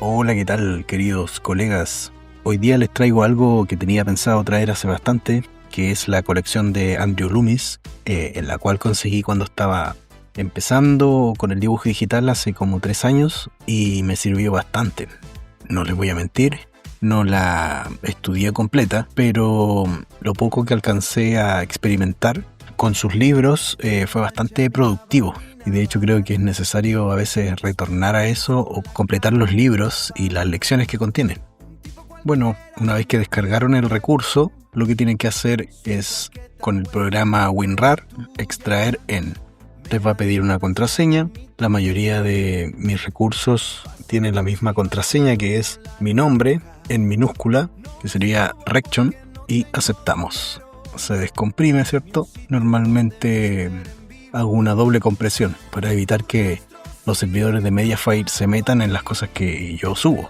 Hola, ¿qué tal, queridos colegas? Hoy día les traigo algo que tenía pensado traer hace bastante, que es la colección de Andrew Loomis, en la cual conseguí cuando estaba empezando con el dibujo digital hace como 3 años y me sirvió bastante. No les voy a mentir, no la estudié completa, pero lo poco que alcancé a experimentar con sus libros fue bastante productivo. Y de hecho creo que es necesario a veces retornar a eso o completar los libros y las lecciones que contienen. Bueno, una vez que descargaron el recurso, lo que tienen que hacer es, con el programa WinRAR, extraer en. Les va a pedir una contraseña. La mayoría de mis recursos tienen la misma contraseña, que es mi nombre en minúscula, que sería Rection, y aceptamos. Se descomprime, ¿cierto? Normalmente hago una doble compresión para evitar que los servidores de Mediafire se metan en las cosas que yo subo.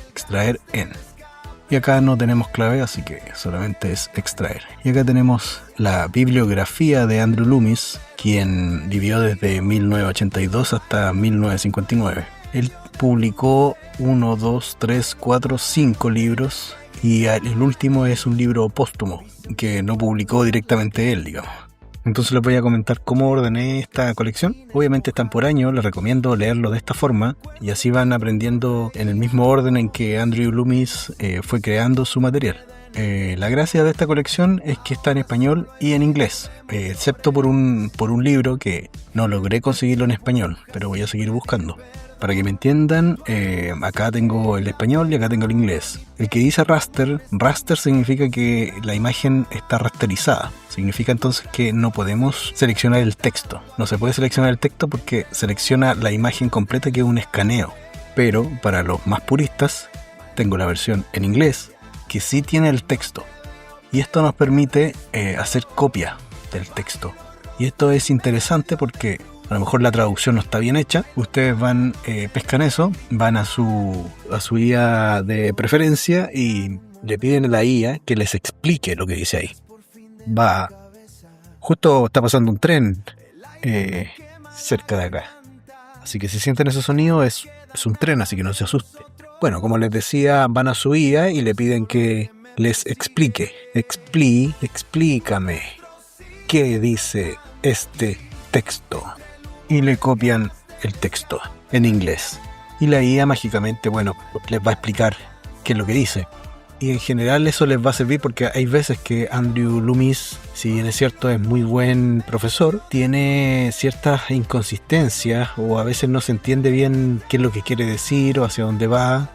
Extraer en. Y acá no tenemos clave, así que solamente es extraer. Y acá tenemos la bibliografía de Andrew Loomis, quien vivió desde 1982 hasta 1959. Él publicó 1, 2, 3, 4, 5 libros, y el último es un libro póstumo que no publicó directamente él, digamos. Entonces les voy a comentar cómo ordené esta colección. Obviamente están por año, les recomiendo leerlo de esta forma y así van aprendiendo en el mismo orden en que Andrew Loomis fue creando su material. La gracia de esta colección es que está en español y en inglés, excepto por un libro que no logré conseguirlo en español, pero voy a seguir buscando. Para que me entiendan, acá tengo el español y acá tengo el inglés. El que dice raster significa que la imagen está rasterizada. Significa entonces que no podemos seleccionar el texto. No se puede seleccionar el texto porque selecciona la imagen completa, que es un escaneo. Pero para los más puristas, tengo la versión en inglés que sí tiene el texto. Y esto nos permite hacer copia del texto. Y esto es interesante porque a lo mejor la traducción no está bien hecha. Ustedes van, pescan eso, van a su IA de preferencia y le piden a la IA que les explique lo que dice ahí. Justo está pasando un tren cerca de acá. Así que si sienten ese sonido es un tren, así que no se asusten. Bueno, como les decía, van a su IA y le piden que les explique. Explícame qué dice este texto. Y le copian el texto en inglés. Y la IA mágicamente, les va a explicar qué es lo que dice. Y en general eso les va a servir porque hay veces que Andrew Loomis, si bien es cierto es muy buen profesor, tiene ciertas inconsistencias o a veces no se entiende bien qué es lo que quiere decir o hacia dónde va,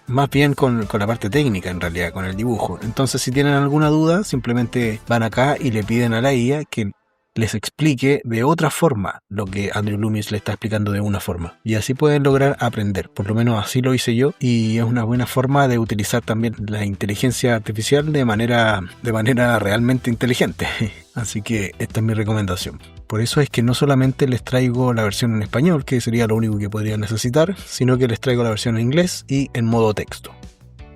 más bien con la parte técnica en realidad, con el dibujo. Entonces si tienen alguna duda, simplemente van acá y le piden a la IA que les explique de otra forma lo que Andrew Loomis le está explicando de una forma. Y así pueden lograr aprender. Por lo menos así lo hice yo. Y es una buena forma de utilizar también la inteligencia artificial de manera realmente inteligente. Así que esta es mi recomendación. Por eso es que no solamente les traigo la versión en español, que sería lo único que podrían necesitar, sino que les traigo la versión en inglés y en modo texto.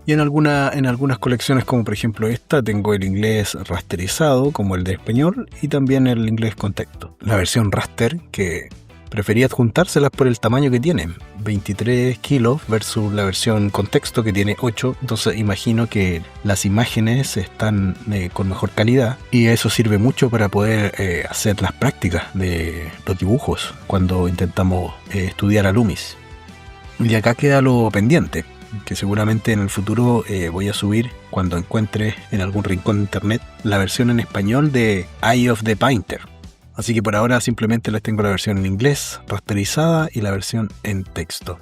Y en algunas colecciones, como por ejemplo esta, tengo el inglés rasterizado, como el de español, y también el inglés con texto. La versión raster, que prefería adjuntárselas por el tamaño que tiene, 23 kilos versus la versión con texto que tiene 8. Entonces imagino que las imágenes están con mejor calidad y eso sirve mucho para poder hacer las prácticas de los dibujos cuando intentamos estudiar a Loomis. Y acá queda lo pendiente, que seguramente en el futuro voy a subir, cuando encuentre en algún rincón de internet, la versión en español de Eye of the Painter. Así que por ahora simplemente les tengo la versión en inglés rasterizada y la versión en texto.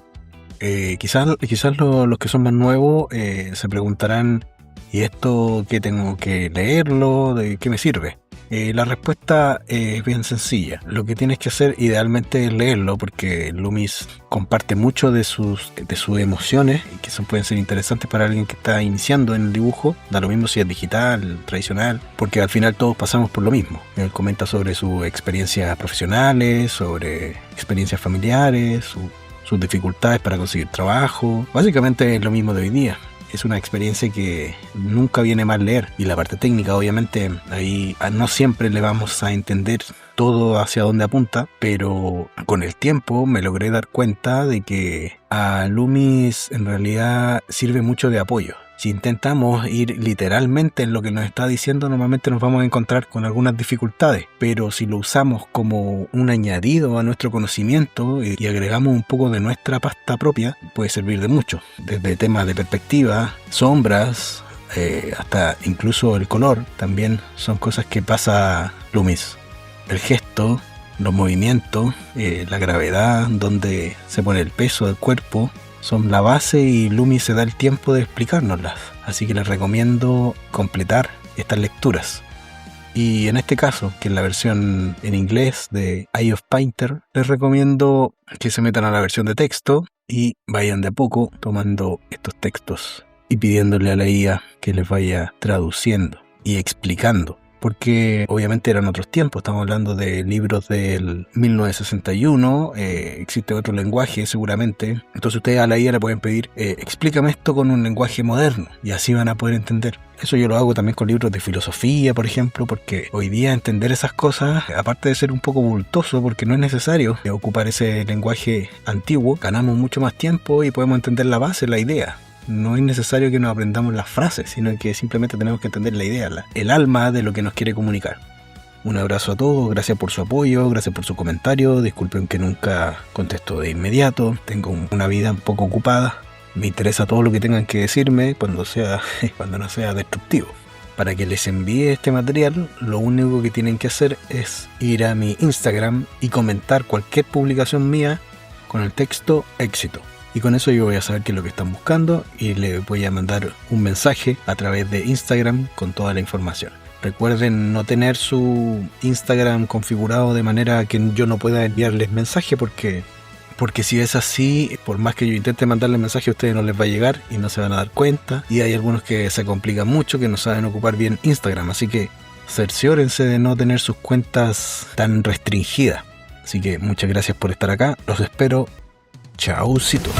Quizás los que son más nuevos se preguntarán, ¿y esto qué tengo que leerlo? ¿De qué me sirve? La respuesta es bien sencilla. Lo que tienes que hacer idealmente es leerlo, porque Loomis comparte mucho de sus emociones, que pueden ser interesantes para alguien que está iniciando en el dibujo. Da lo mismo si es digital, tradicional, porque al final todos pasamos por lo mismo. Él comenta sobre sus experiencias profesionales, sobre experiencias familiares, sus dificultades para conseguir trabajo. Básicamente es lo mismo de hoy día. Es una experiencia que nunca viene mal leer. Y la parte técnica, obviamente, ahí no siempre le vamos a entender todo hacia dónde apunta, pero con el tiempo me logré dar cuenta de que a Loomis en realidad sirve mucho de apoyo. Si intentamos ir literalmente en lo que nos está diciendo, normalmente nos vamos a encontrar con algunas dificultades, pero si lo usamos como un añadido a nuestro conocimiento y agregamos un poco de nuestra pasta propia, puede servir de mucho, desde temas de perspectiva, sombras, hasta incluso el color, también son cosas que pasa Loomis. El gesto, los movimientos, la gravedad, donde se pone el peso del cuerpo, son la base y Loomis se da el tiempo de explicárnoslas. Así que les recomiendo completar estas lecturas. Y en este caso, que es la versión en inglés de Eye of Painter, les recomiendo que se metan a la versión de texto y vayan de a poco tomando estos textos y pidiéndole a la IA que les vaya traduciendo y explicando. Porque obviamente eran otros tiempos, estamos hablando de libros del 1961, existe otro lenguaje seguramente, entonces ustedes a la IA le pueden pedir, explícame esto con un lenguaje moderno, y así van a poder entender. Eso yo lo hago también con libros de filosofía, por ejemplo, porque hoy día entender esas cosas, aparte de ser un poco bultoso, porque no es necesario ocupar ese lenguaje antiguo, ganamos mucho más tiempo y podemos entender la base, la idea. No es necesario que nos aprendamos las frases, sino que simplemente tenemos que entender la idea, el alma de lo que nos quiere comunicar. Un abrazo a todos, gracias por su apoyo, gracias por su comentario, disculpen que nunca contesto de inmediato, tengo una vida un poco ocupada, me interesa todo lo que tengan que decirme cuando no sea destructivo. Para que les envíe este material, lo único que tienen que hacer es ir a mi Instagram y comentar cualquier publicación mía con el texto éxito. Y con eso yo voy a saber qué es lo que están buscando y les voy a mandar un mensaje a través de Instagram con toda la información. Recuerden no tener su Instagram configurado de manera que yo no pueda enviarles mensaje porque si es así, por más que yo intente mandarles mensaje, a ustedes no les va a llegar y no se van a dar cuenta. Y hay algunos que se complican mucho, que no saben ocupar bien Instagram. Así que cerciórense de no tener sus cuentas tan restringidas. Así que muchas gracias por estar acá. Los espero. Chaucito.